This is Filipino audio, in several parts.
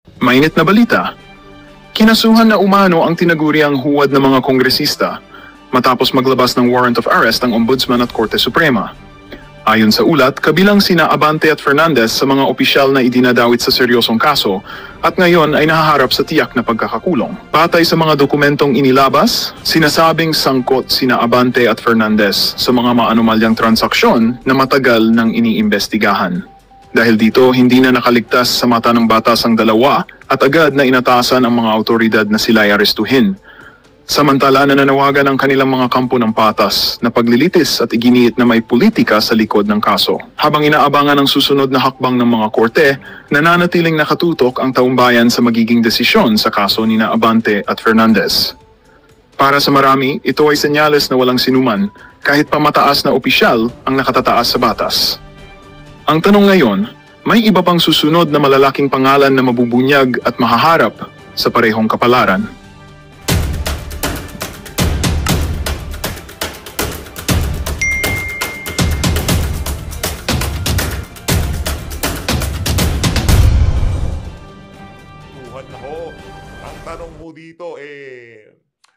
Mainit na balita. Kinasuhan na umano ang tinaguriang huwad ng mga kongresista matapos maglabas ng warrant of arrest ang Ombudsman at Korte Suprema. Ayon sa ulat, kabilang sina Abante at Fernandez sa mga opisyal na idinadawit sa seryosong kaso at ngayon ay nahaharap sa tiyak na pagkakakulong. Batay sa mga dokumentong inilabas, sinasabing sangkot sina Abante at Fernandez sa mga maanumalyang transaksyon na matagal nang iniimbestigahan. Dahil dito, hindi na nakaligtas sa mata ng batas ang dalawa at agad na inatasan ang mga autoridad na sila ay arestuhin. Samantala, nananawagan ang kanilang mga kampo ng patas na paglilitis at iginiit na may politika sa likod ng kaso. Habang inaabangan ang susunod na hakbang ng mga korte, nananatiling nakatutok ang taumbayan sa magiging desisyon sa kaso ni Abante at Fernandez. Para sa marami, ito ay senyales na walang sinuman kahit pamataas na opisyal ang nakatataas sa batas. Ang tanong ngayon, may iba pang susunod na malalaking pangalan na mabubunyag at mahaharap sa parehong kapalaran. Buhat na ho. Ang tanong mo dito,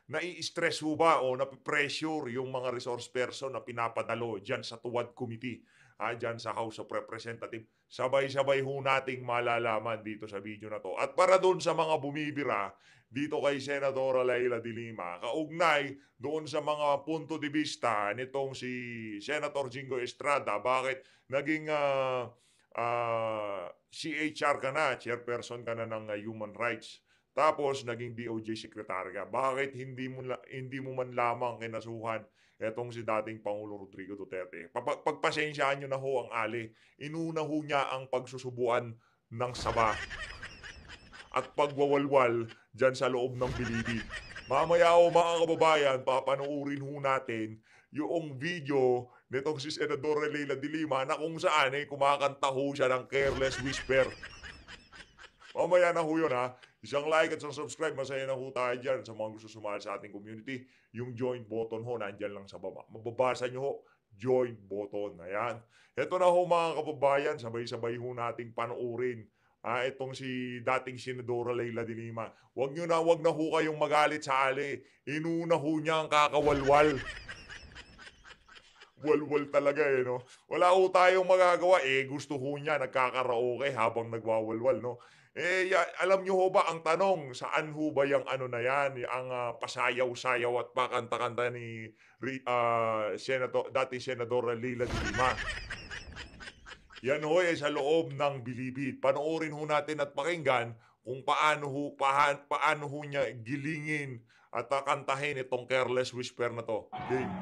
nai-stress ho ba o napipressure yung mga resource person na pinapadalo dyan sa Tuwad Committee? Dyan sa House of Representatives. Sabay-sabay ho nating malalaman dito sa video na to. At para doon sa mga bumibira dito kay Senadora Leila de Lima, kaugnay doon sa mga punto de vista nitong si Senator Jingo Estrada, bakit naging CHR ka na, chairperson ka na ng Human Rights, tapos naging DOJ Secretary ka, bakit hindi mo man lamang kinasuhan etong si dating Pangulo Rodrigo Duterte? Pagpasensyaan nyo na ho ang ali. Inuna ho niya ang pagsusubuan ng saba at pagwawalwal dyan sa loob ng bilibid. Mamaya ho mga kababayan, papanoorin ho natin yung video nitong si Senadora Leila de Lima na kung saan kumakanta ho siya ng Careless Whisper. Mamaya na ho yun ha. Isang like at isang subscribe, masaya na ho tayo dyan sa mga gusto sumali sa ating community. Yung join button ho, nandyan lang sa baba. Mababasa nyo ho, join button. Ayan. Ito na ho mga kababayan, sabay-sabay ho nating panoorin. Itong si dating Senadora Leila de Lima. Wag na ho kayong magalit sa ali. Inuna ho niya ang kakawalwal. Walwal talaga no. Wala ho tayong magagawa. Gusto ho niya nagkakaraoke habang nagwawalwal, no. Alam nyo ho ba ang tanong, saan ho ba yung ano na yan, ang pasayaw-sayaw at pakanta-kanta ni dating Senadora Leila de Lima? Yan ho sa loob ng bilibid. Panoorin ho natin at pakinggan kung paano ho niya gilingin at kantahin itong Careless Whisper na to. Game.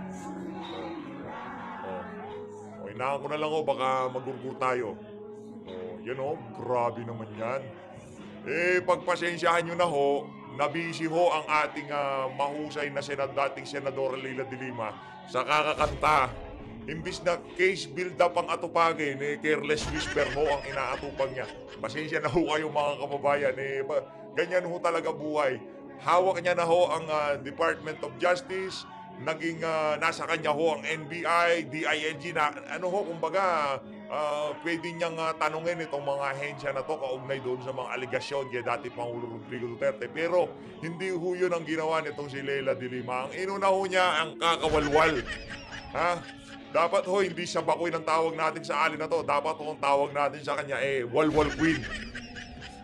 Inaan ko na lang ho, baka magurgur tayo. Yan ho, grabe naman yan. Pagpasensyahan nyo na ho, nabisi ho ang ating mahusay na dating Senadora Leila de Lima sa kakakanta. Imbis na case build-up ang atupagin, Careless Whisper ho ang inaatupag niya. Pasensya na ho kayo mga kababayan, ganyan ho talaga buhay. Hawak niya na ho ang Department of Justice, naging nasa kanya ho ang NBI, DILG na kumbaga pwede niyang tanungin itong mga ahensya na to kaugnay doon sa mga aligasyon kay dati Pangulo Rodrigo Duterte. Pero hindi ho yun ang ginawa nitong si Leila de Lima. Ang inuna ho niya ang kakawalwal. Dapat ho hindi siya bakoy ng tawag natin sa ali na to. Dapat ho ang tawag natin sa kanya walwal queen.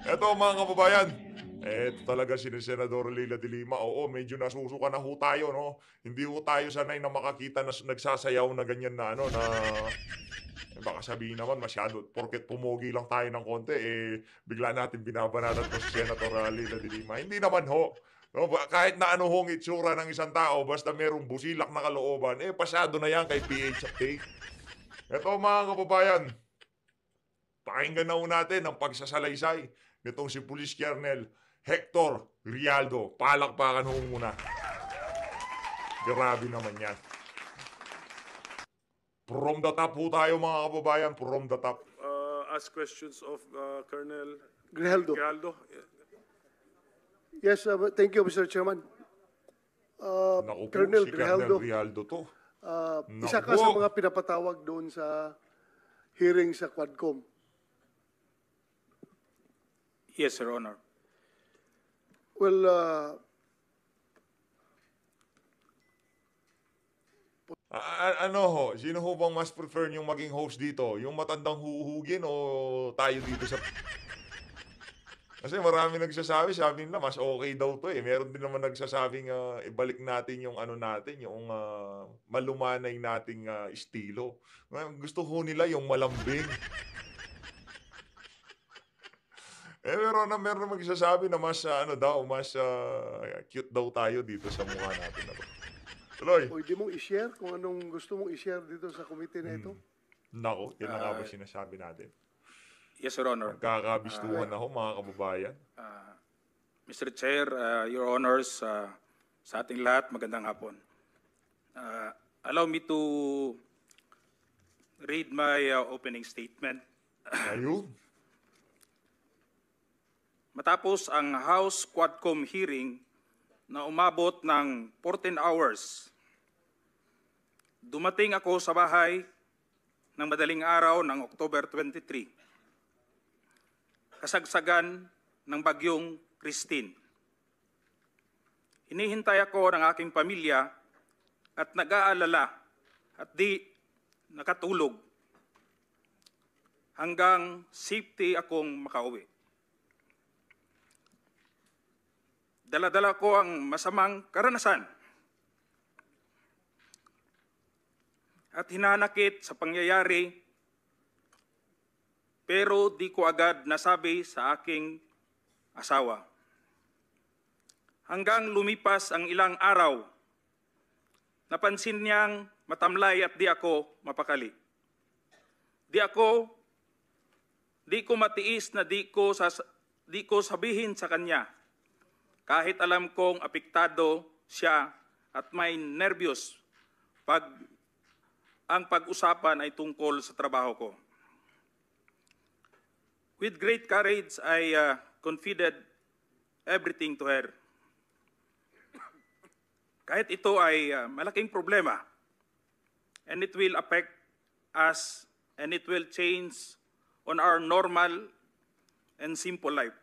Eto mga kababayan, ito talaga si Senador Leila de Lima. Oo, medyo nasusuka na ho tayo, no? Hindi ho tayo sanay na makakita na nagsasayaw na ganyan na baka sabihin naman masyado, porket pumogi lang tayo ng konti, bigla natin binabanatan ko si Senator Leila de Lima. Hindi naman ho. No, kahit na hong itsura ng isang tao, basta merong busilak na kalooban, pasado na yan kay PHA. Ito mga kababayan, pakinggan na ho natin ang pagsasalaysay nitong si Police Colonel Hector Rialdo. Palakpakan ho muna. Grabe naman yan. From the top ho tayo mga kababayan, from the top. Ask questions of Colonel Grijaldo. Grijaldo. Yes, thank you, Mr. Chairman. Naku po, Colonel si Grijaldo, Colonel Rialdo to. isa ka sa mga pinapatawag doon sa hearing sa Quadcom. Yes, Your Honor. Well, Ano ho? Sino ho bang mas prefer yung maging host dito? Yung matandang huhugin o tayo dito sa... Kasi marami nagsasabi, sabi nila, mas okay daw to eh. Meron din naman nagsasabing ibalik natin yung ano natin, yung malumanay nating estilo. Gusto ho nila yung malambing. Meron na magsasabi na mas ano daw, mas cute daw tayo dito sa mukha natin na to. Tuloy. pwede mong i-share kung anong gusto mong i-share dito sa committee na ito? Nako, yan na nga ba sinasabi natin? Yes, Your Honor. Magkakabistuhan na ho, mga kababayan. Mr. Chair, Your Honors, sa ating lahat, magandang hapon. Allow me to read my opening statement. Ayun. Matapos ang House Quadcom hearing na umabot ng 14 hours, dumating ako sa bahay ng madaling araw ng October 23, kasagsagan ng bagyong Christine. Hinihintay ako ng aking pamilya at nag-aalala at di nakatulog hanggang safety akong makauwi. Dala-dala ko ang masamang karanasan at hinanakit sa pangyayari, pero di ko agad nasabi sa aking asawa. Hanggang lumipas ang ilang araw, napansin niyang matamlay at di ako mapakali. Di ko matiis na di ko sabihin sa kanya, kahit alam kong apektado siya at may nervyos pag ang pag-usapan ay tungkol sa trabaho ko. With great courage, I confided everything to her. Kahit ito ay malaking problema, and it will affect us and it will change on our normal and simple life.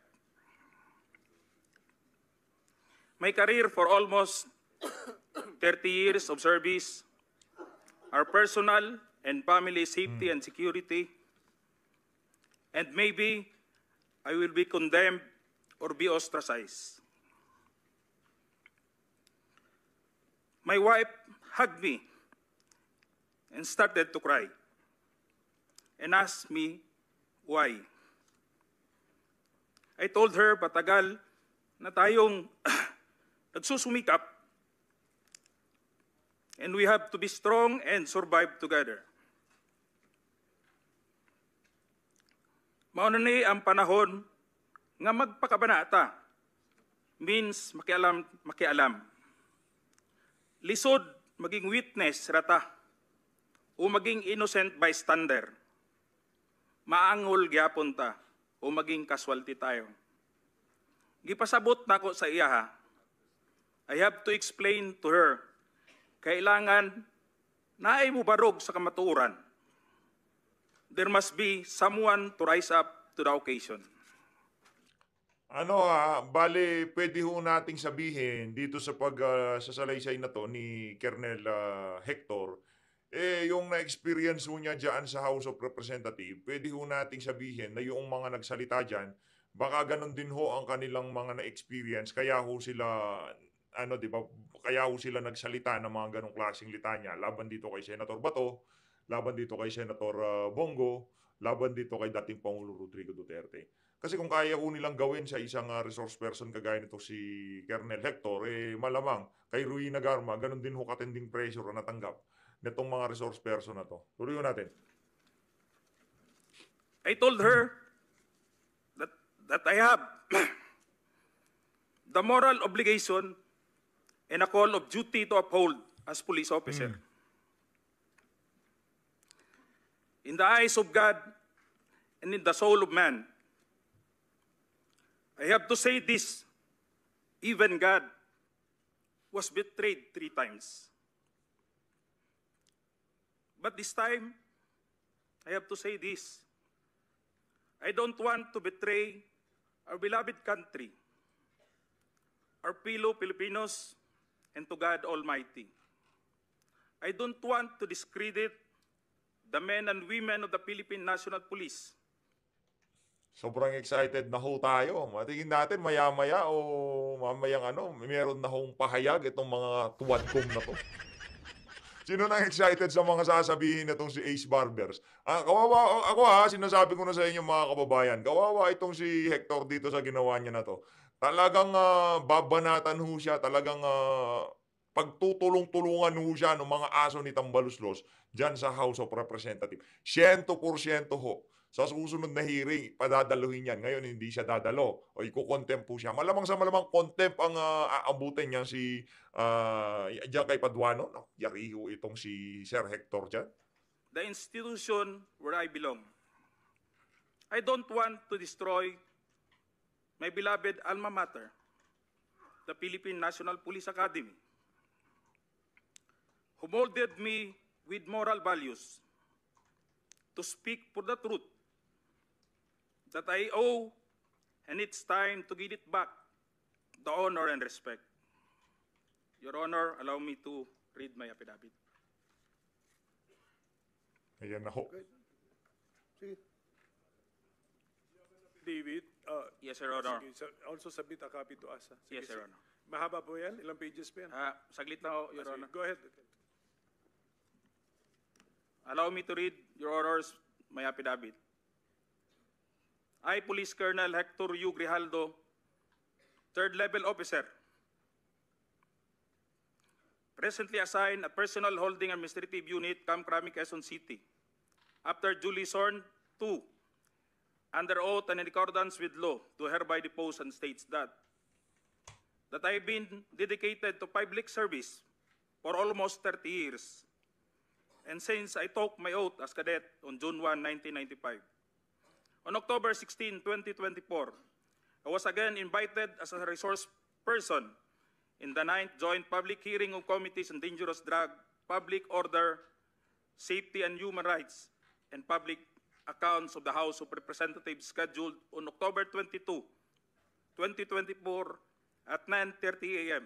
My career for almost 30 years of service, our personal and family safety and security, and maybe I will be condemned or be ostracized. My wife hugged me and started to cry and asked me why. I told her patagal na tayong nagsusumikap and we have to be strong and survive together. Mauna ni ang panahon nga magpakabanata means makialam. Lisod maging witness rata o maging innocent bystander. Maangol gyapon ta o maging casualty tayo. Gipasabot nako sa iya ha. I have to explain to her, kailangan naay mo barog sa kamatuoran. There must be someone to rise up to the occasion. Bale, pwede ho nating sabihin dito sa pagsasalaysay na to ni Colonel Hector, yung na-experience ho niya dyan sa House of Representatives, pwede ho nating sabihin na yung mga nagsalita dyan, baka ganun din ho ang kanilang mga na-experience, kaya ho sila kaya ho sila nagsalita ng mga ganong klaseng litanya laban dito kay Senator Bato, laban dito kay Senator Bongo, laban dito kay dating Pangulo Rodrigo Duterte. Kasi kung kaya ho nilang gawin sa isang resource person kagaya nito si Colonel Hector, malamang kay Ruina Garma, ganun din ho katinding pressure na natanggap nitong mga resource person na to. Tuloy natin. I told her that I have the moral obligation and a call of duty to uphold as police officer. In the eyes of God and in the soul of man, I have to say this, even God was betrayed 3 times. But this time, I have to say this, I don't want to betray our beloved country, our fellow Filipinos, and to God Almighty. I don't want to discredit the men and women of the Philippine National Police. Sobrang excited na ho tayo. Matingin natin maya-maya o mamayang meron na hong pahayag itong mga tuwadkom na to. Sino nang excited sa mga sasabihin na itong si Ace Barbers? Kawawa, ako sinasabi ko na sa inyo mga kababayan, kawawa itong si Hector dito sa ginawa niya na to. Talagang babanatan ho siya, talagang pagtutulong-tulungan ho siya ng mga aso ni Tambaluslos dyan sa House of Representatives. 100% ho. Sa susunod na hearing, padadaluhin yan. Ngayon, hindi siya dadalo. O ikukontempt po siya. Malamang sa malamang contempt ang aabutin niya si diyan kay Paduano. No? Yari ho itong si Sir Hector dyan. The institution where I belong. I don't want to destroy my beloved alma mater, the Philippine National Police Academy, who molded me with moral values to speak for the truth that I owe, and it's time to give it back the honor and respect. Your Honor, allow me to read my affidavit. Ayan na ho. Sige. David, Yes, Your Honor. sige, also submit a copy to us. Sige, Yes, Your sige. Honor. Mahaba po yan? Ilang pages pa yan? Saglit na ho, Your Sige, Honor. go ahead. Allow me to read, Your Honors, my affidavit. I, Police Colonel Hector U. Grijaldo, Third Level Officer, presently assigned at Personal Holding Administrative Unit, Camp Crame, Quezon City, after duly sworn to, under oath and in accordance with law, to hereby depose and states that I have been dedicated to public service for almost 30 years. And since I took my oath as cadet on June 1, 1995, on October 16, 2024, I was again invited as a resource person in the 9th Joint Public Hearing of Committees on Dangerous Drug, Public Order, Safety and Human Rights, and Public Accounts of the House of Representatives scheduled on October 22, 2024 at 9:30 a.m.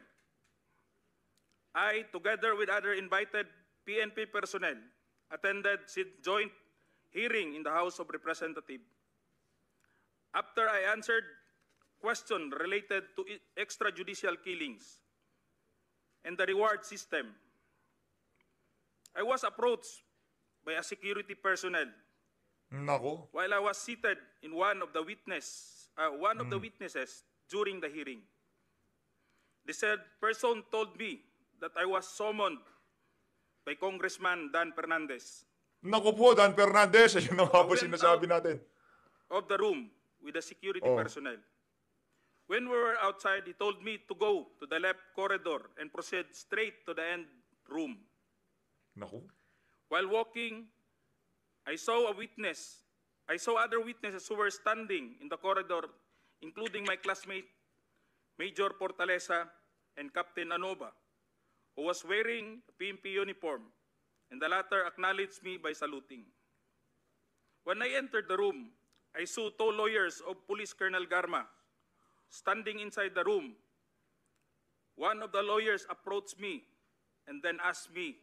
I, together with other invited PNP personnel, attended the joint hearing in the House of Representatives. After I answered questions related to extrajudicial killings and the reward system, I was approached by a security personnel Nako. while I was seated in one of the witnesses during the hearing. The said person told me that I was summoned by Congressman Dan Fernandez Nako po, Dan Fernandez. Ayun na nga po sinasabi natin. of the room with the security Oh. personnel. When we were outside, he told me to go to the left corridor and proceed straight to the end room. Nako. While walking, I saw other witnesses who were standing in the corridor, including my classmate, Major Portalesa and Captain Anoba, who was wearing a PNP uniform, and the latter acknowledged me by saluting. When I entered the room, I saw two lawyers of Police Colonel Garma standing inside the room. One of the lawyers approached me and then asked me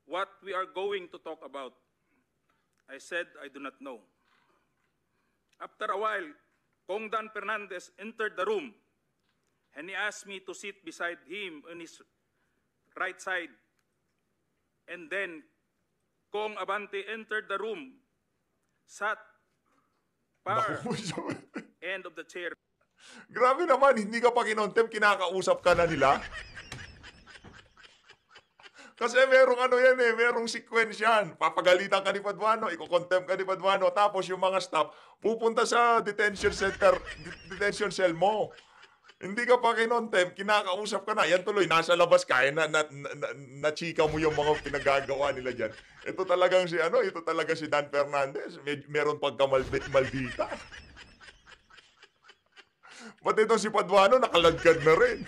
what we are going to talk about. I said, I do not know. After a while, Kong Dan Fernandez entered the room and he asked me to sit beside him on his right side. And then Kong Abante entered the room, sat far end of the chair. Grabe naman, hindi ka pa kinontempt, kinakausap ka na nila. Kasi merong merong sequence yan. Papagalitan ka ni Paduano, iko-contempt ka ni Paduano, tapos yung mga staff pupunta sa detention center, detention cell mo. Hindi ka pa kinontempt, kinakausap ka na. Yan tuloy, nasa labas ka, na chika mo yung mga pinagagawa nila dyan. Ito talagang ito talaga si Dan Fernandez. Meron pagka-maldita. Pati itong si Paduano, nakalagkad na rin.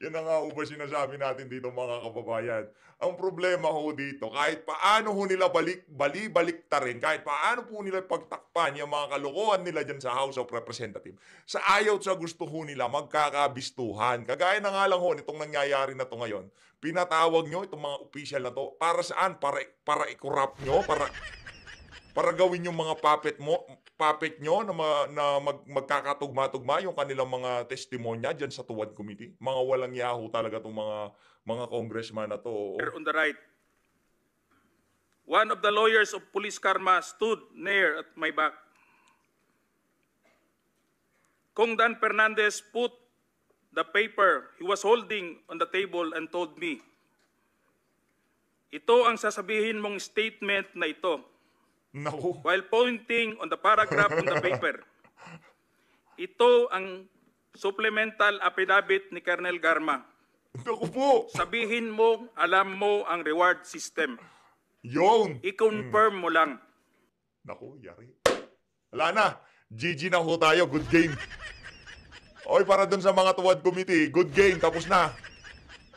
Yan na nga uba sinasabi natin dito mga kababayan. Ang problema ho dito, kahit paano ho nila bali-baliktarin, kahit paano po nila pagtakpan yung mga kalokohan nila dyan sa House of Representatives, sa ayaw at sa gusto ho nila, magkakabistuhan. Kagaya na nga lang ho, nitong nangyayari na to ngayon, pinatawag nyo itong mga official na to, para saan? Para i-corrupt nyo? Para gawin yung mga puppet nyo na magkakatugma-tugma yung kanilang mga testimonya dyan sa Tuwad Committee. Mga walang yaho talaga itong mga congressman na to. On the right. One of the lawyers of Police Karma stood near at my back. Kong Dan Fernandez put the paper he was holding on the table and told me, ito ang sasabihin mong statement na ito. Naku. While pointing on the paragraph on the paper. Ito ang supplemental affidavit ni Colonel Garma. Naku po. Sabihin mo, alam mo ang reward system. Yun. I-confirm mo lang. Naku, yari. Wala na. GG na ho tayo. Good game. Oy, para dun sa mga Tuwad Committee, good game. Tapos na.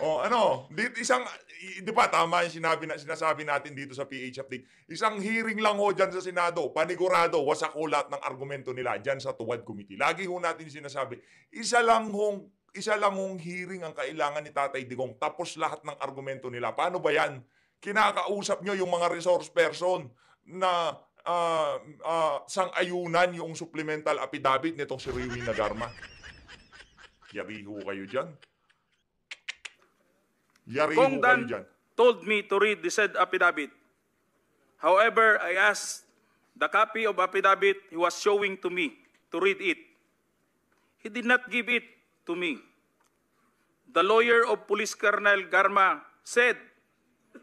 O, ano, di ba tama yung sinasabi natin dito sa PH Update. Isang hearing lang ho dyan sa Senado. Panigurado, wasak ho lahat ng argumento nila dyan sa Tuwad Committee. Lagi ho natin sinasabi, isa lang hong hearing ang kailangan ni Tatay Digong. Tapos lahat ng argumento nila. Paano ba yan? Kinakausap nyo yung mga resource person na sang-ayunan yung supplemental affidavit nitong si Riwin Nagarma. Yari ho kayo dyan. Yari Kong ho kayo Dan dyan. told me to read the said affidavit. However, I asked the copy of affidavit he was showing to me to read it. He did not give it to me. The lawyer of Police Colonel Garma said,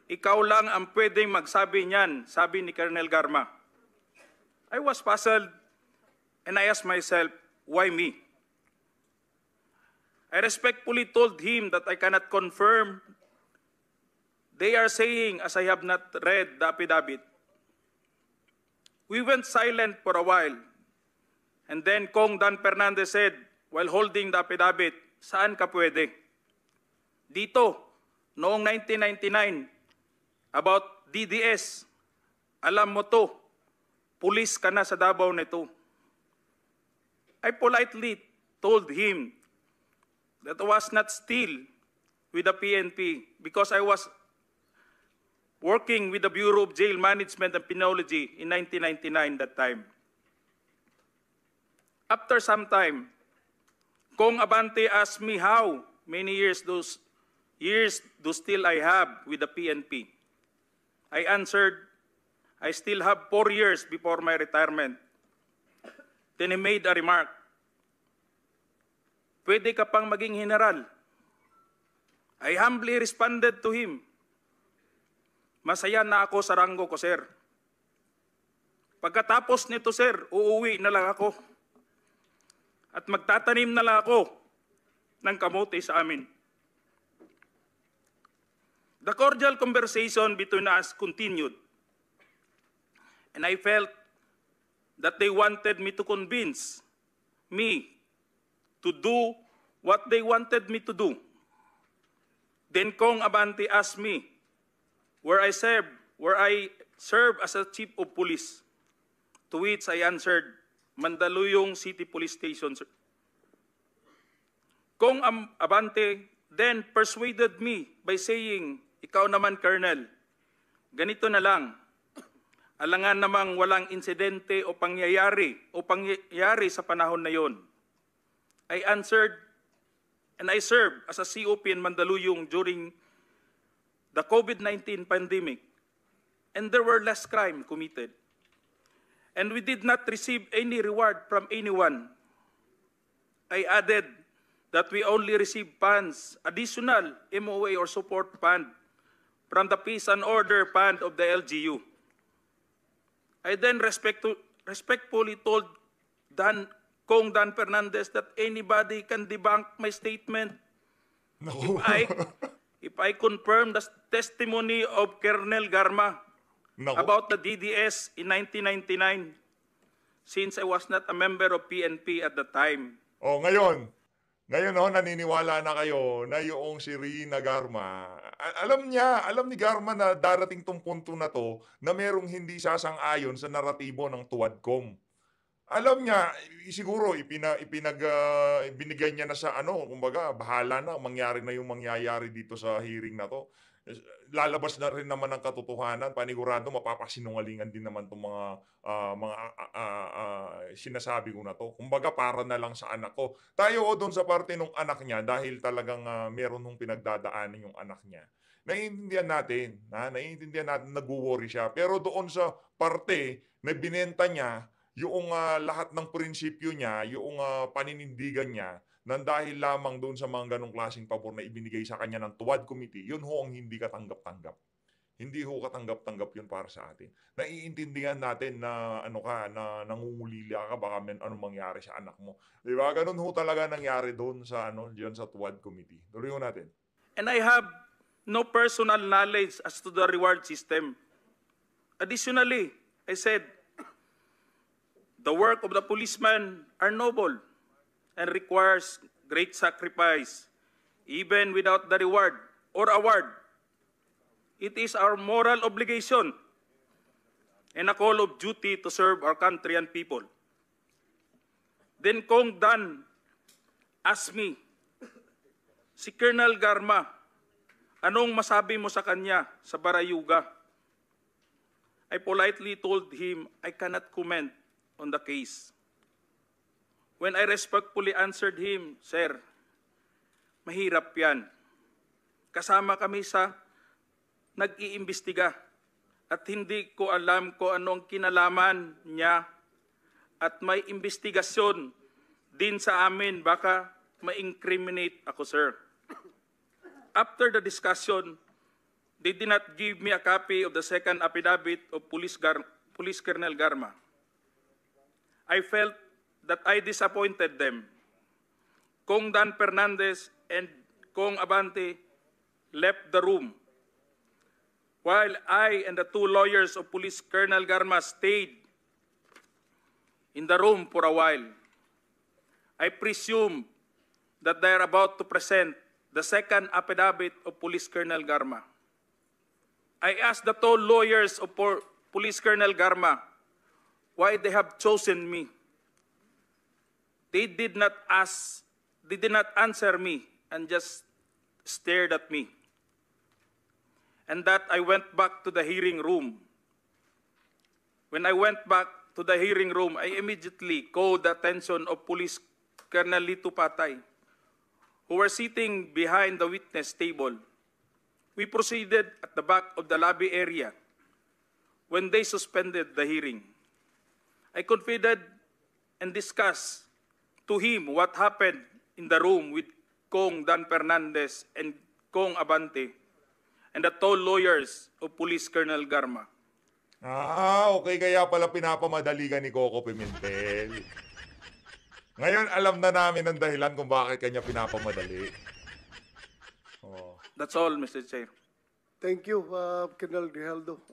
ikaw lang ang pwedeng magsabi niyan, sabi ni Colonel Garma. I was puzzled and I asked myself, why me? I respectfully told him that I cannot confirm. They are saying, as I have not read the affidavit. We went silent for a while. And then Kong Dan Fernandez said, while holding the affidavit, saan ka pwede? Dito, noong 1999, about DDS, alam mo to, pulis ka na sa Davao nito. I politely told him that I was not still with the PNP because I was working with the Bureau of Jail Management and Penology in 1999 that time. After some time, Kong Abante asked me how many years do still I have with the PNP. I answered, I still have 4 years before my retirement. Then he made a remark, pwede ka pang maging general. I humbly responded to him, masaya na ako sa ranggo ko, sir. Pagkatapos nito, sir, uuwi na lang ako. At magtatanim na lang ako ng kamote sa amin. The cordial conversation between us continued. And I felt that they wanted me to convince me to do what they wanted me to do. Then Kong Abante asked me where I serve as a chief of police, to which I answered, Mandaluyong City Police Station. Kong Abante then persuaded me by saying, ikaw naman, Colonel, ganito na lang, alangan namang walang insidente o pangyayari sa panahon na yon. I answered, and I served as a COP in Mandaluyong during the COVID-19 pandemic, and there were less crime committed. And we did not receive any reward from anyone. I added that we only received funds, additional MOA or support fund from the Peace and Order Fund of the LGU. I then respectfully told Kong Dan Fernandez that anybody can debunk my statement. No. If I confirm the testimony of Colonel Garma about the DDS in 1999, since I was not a member of PNP at the time. Oh, ngayon, Ngayon naniniwala na kayo na yung si Rina Garma, alam ni Garma na darating tong punto na to na merong hindi sasang-ayon sa naratibo ng Tuwadcom. Alam niya, siguro binigay niya na sa kumbaga, bahala na, mangyari na yung mangyayari dito sa hearing na to. Lalabas na rin naman ang katotohanan, panigurado mapapasinungalingan din naman itong mga sinasabi ko na to. Kumbaga para na lang sa anak ko. Tayo doon sa parte ng anak niya dahil talagang meron nung pinagdadaanan yung anak niya. Naiintindihan natin, nag-worry siya. Pero doon sa parte na binenta niya, yung lahat ng prinsipyo niya, yung paninindigan niya, nang dahil lamang doon sa mga ganong klaseng pabor na ibinigay sa kanya ng Tuwad Committee, yun ho ang hindi katanggap-tanggap. Hindi ho katanggap-tanggap yun para sa atin. Naiintindihan natin na na nangungulila ka, baka anong mangyari sa anak mo. Di ba? Ganun ho talaga nangyari doon sa diyan sa Tuwad Committee. Tuloy ho natin. And I have no personal knowledge as to the reward system. Additionally, I said, the work of the policeman are noble and requires great sacrifice, even without the reward or award. It is our moral obligation and a call of duty to serve our country and people. Then Kong Dan asked me, si Colonel Garma, anong masabi mo sa kanya sa Barayuga? I politely told him I cannot comment on the case. When I respectfully answered him, Sir, mahirap yan. Kasama kami sa nag-iimbestiga at hindi ko alam kung anong kinalaman niya at may investigasyon din sa amin, baka ma-incriminate ako, sir. After the discussion, they did not give me a copy of the second affidavit of Police Colonel Garma. I felt that I disappointed them. Kong Dan Fernandez and Kong Abante left the room, while I and the two lawyers of Police Colonel Garma stayed in the room for a while. I presume that they are about to present the second affidavit of Police Colonel Garma. I asked the two lawyers of Police Colonel Garma why they have chosen me. They did not answer me and just stared at me. And that I went back to the hearing room. When I went back to the hearing room, I immediately called the attention of Police Colonel Lito Patay, who were sitting behind the witness table. We proceeded at the back of the lobby area when they suspended the hearing. I confided and discussed to him what happened in the room with Kong Dan Fernandez and Kong Abante and the two lawyers of Police Colonel Garma. Okay, kaya pala pinapamadali ka ni Coco Pimentel. Ngayon, alam na namin ang dahilan kung bakit kanya pinapamadali. Oh. That's all, Mr. Chair. Thank you, Colonel Grijaldo.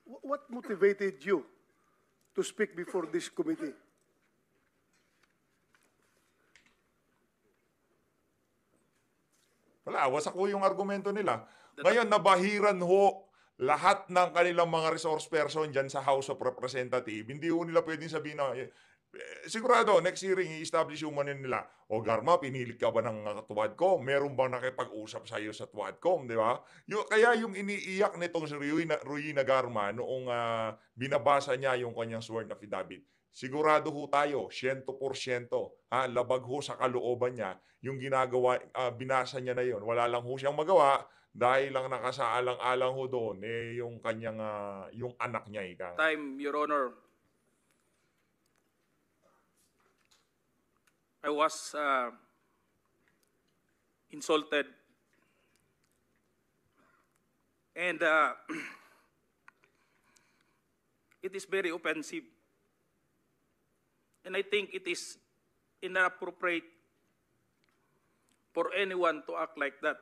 What motivated you to speak before this committee? Wala, wasak ho yung argumento nila. Ngayon, nabahiran ho lahat ng kanilang mga resource person dyan sa House of Representatives. Hindi ho nila pwedeng sabihin na, sigurado, next hearing, i-establish yung manin nila. O Garma, pinilit ka ba ng Tuwadcom? Meron bang nakipag-usap sa iyo sa Tuwadcom? Di ba? Kaya yung iniiyak nitong si Ruina Garma noong binabasa niya yung kanyang sworn affidavit, sigurado ho tayo, 100%, labag ho sa kalooban niya, yung ginagawa, binasa niya na yon. Wala lang ho siyang magawa dahil lang nakasaalang-alang ho doon, yung kanyang, yung anak niya. Time, Your Honor. I was insulted and it is very offensive. And I think it is inappropriate for anyone to act like that.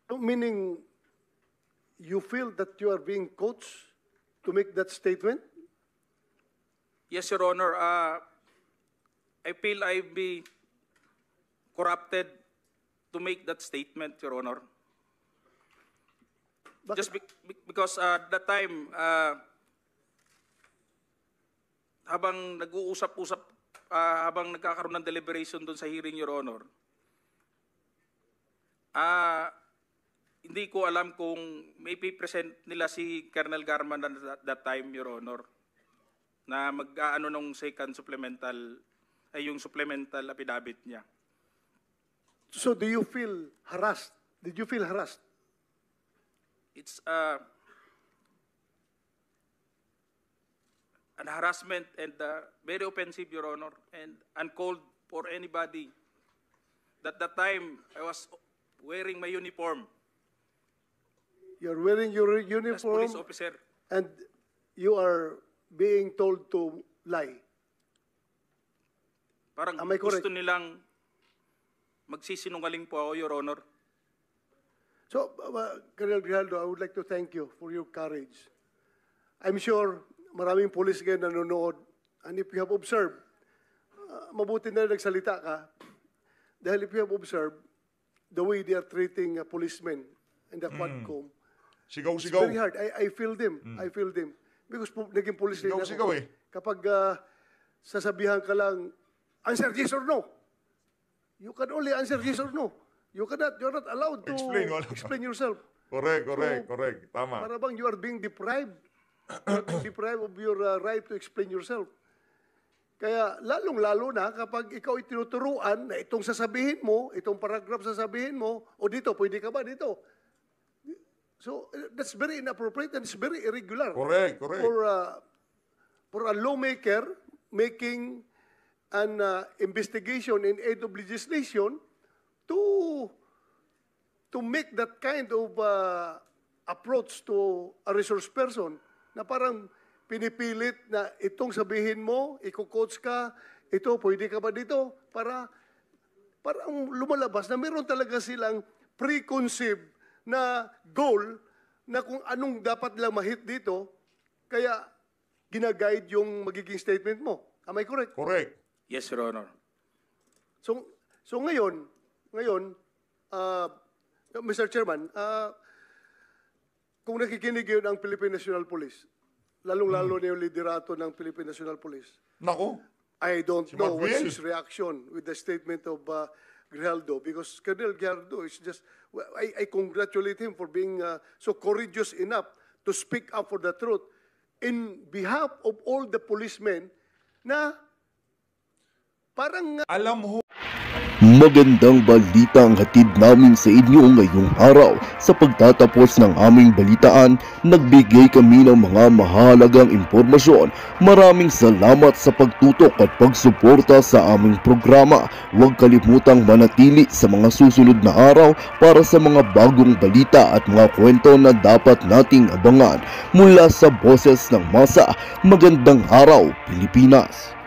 Meaning, you feel that you are being coached to make that statement? Yes, Your Honor. I feel corrupted to make that statement, Your Honor. Just because that time, habang nag-uusap-usap, habang nagkakaroon ng deliberation doon sa hearing, Your Honor, hindi ko alam kung may present nila si Colonel Garman at that time, Your Honor, na mag-ano nung second supplemental, ay yung supplemental affidavit niya. So do you feel harassed? Did you feel harassed? It's an harassment and very offensive, Your Honor, and uncalled for anybody. At that time, I was wearing my uniform You're wearing your as uniform police officer. and you are being told to lie. Parang Am I correct? gusto nilang magsisinungaling po ako, Your Honor. So, Colonel Grijaldo, I would like to thank you for your courage. I'm sure maraming police ngayon nanonood, and if you have observed, mabuti na nagsalita ka, dahil if you have observed the way they are treating policemen in the Quadcom, it's Sigaw-sigaw. very hard. I feel them. I feel them. Because naging police din ako. Sigaw-sigaw eh. Kapag sasabihan ka lang, answer yes or no. You can only answer yes or no. You're not allowed to explain yourself. Correct. So, Tama. Para bang you are being deprived. You are being deprived of your right to explain yourself. Kaya lalong-lalo na kapag ikaw itinuturuan na itong sasabihin mo, itong paragraph sasabihin mo, o dito, pwede ka ba dito? So, that's very inappropriate and it's very irregular. Correct. For a lawmaker making an investigation in aid of legislation to make that kind of approach to a resource person na parang pinipilit na itong sabihin mo, iko-coach ka, ito, pwede ka ba dito? Para ang lumalabas na meron talaga silang preconceived na goal na kung anong dapat lang ma-hit dito, kaya ginaguide yung magiging statement mo. Am I correct? Correct. Yes, Your Honor. So ngayon, Mr. Chairman, kung nakikinig yun ang Philippine National Police, lalong-lalo na yung liderato ng Philippine National Police, Nako. I don't know what's Marvel. his reaction with the statement of Grijaldo, because Colonel Grijaldo is just, I congratulate him for being so courageous enough to speak up for the truth in behalf of all the policemen na parang Alam ho. Magandang balita ang hatid namin sa inyo ngayong araw. Sa pagtatapos ng aming balitaan, nagbigay kami ng mga mahalagang impormasyon. Maraming salamat sa pagtutok at pagsuporta sa aming programa. Huwag kalimutang manatili sa mga susunod na araw para sa mga bagong balita at mga kwento na dapat nating abangan. Mula sa Boses ng Masa, magandang araw, Pilipinas!